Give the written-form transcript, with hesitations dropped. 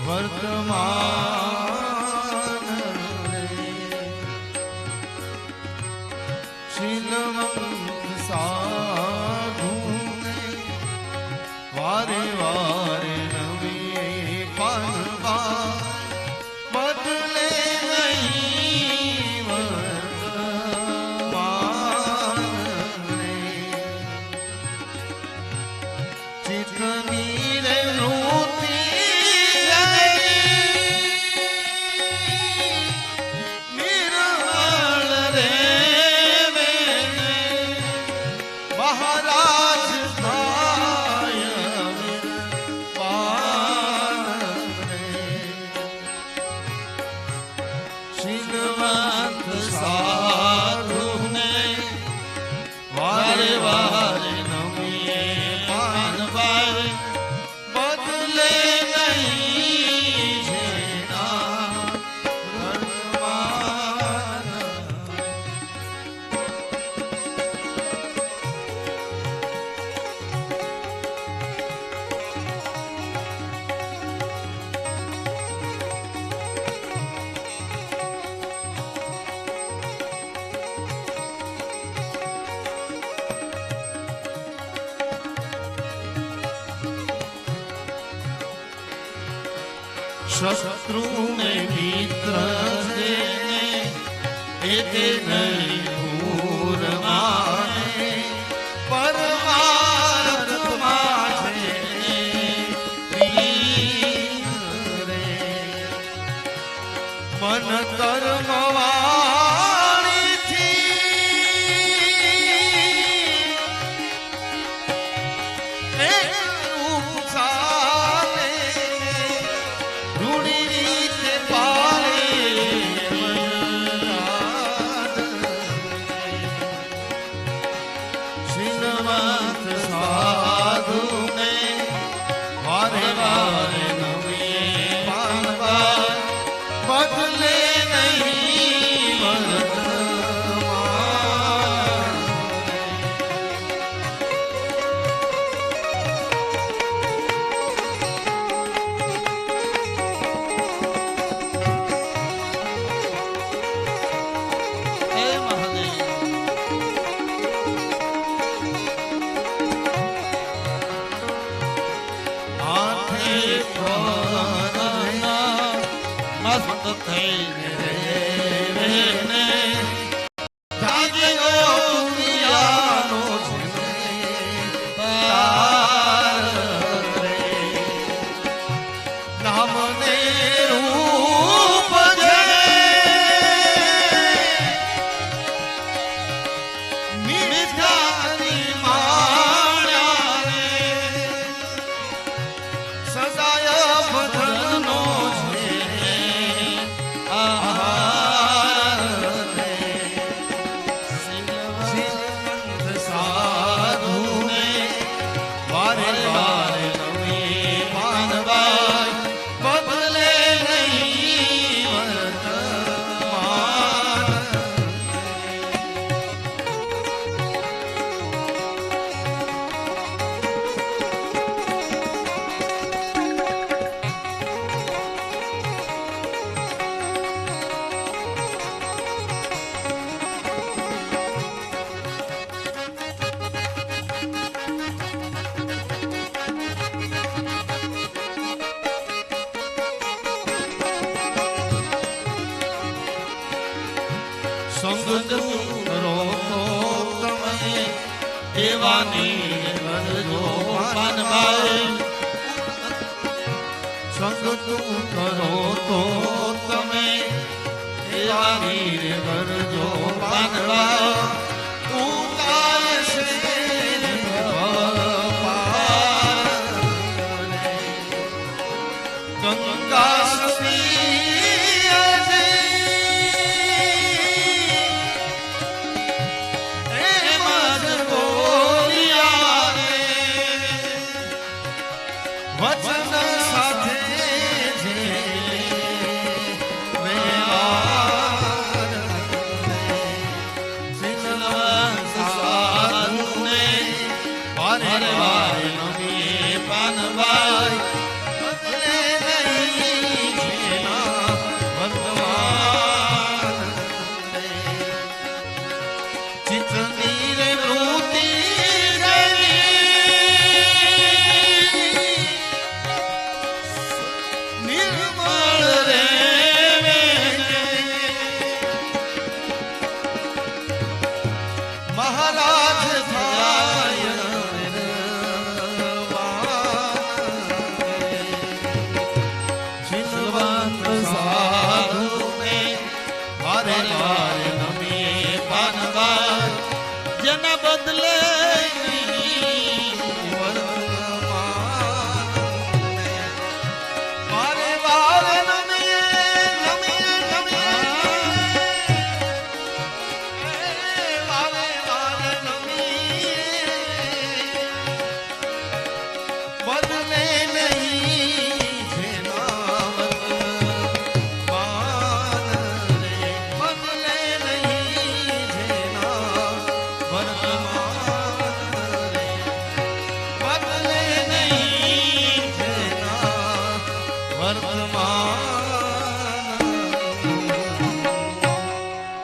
વર્તમાન શીલવંત સાધુને વારે વારે નવી પાનવા બદલે નહીં વર્તમાન ચિત્તની રે શીલવંત સાધુને વારે વારે નવીએ પાનવાય બદલે નહીં જેના વર્તમાન શત્રુ ને મિત્ર જેને એતે નહીં ભૂર માને પરમાત્મા છે રે મન કર્મ શીલવંત સાધુને વારે વારે નવીએ પાનવા બદલે નહીં વર્તમાન હે મહાદેવ મસ્ત થઈને રેને જાગ્યો દુનિયાનો છે તાર રે નામને રૂપ છે મિથ્યાની માળા રે સદાય બદલનો સંગ કરો તો તમે એવાની કરજો પાનવાય સંગ કરો તો તમે એવાની કરજો પાનવાય ઉતાય છે ગંગા વચન સાથે જે શીલવંત સાધુને વારે વારે નવીએ પાનવાય બદલે નહીં સાધુને વારે વારે નમીએ પાનવાર જેના બદલે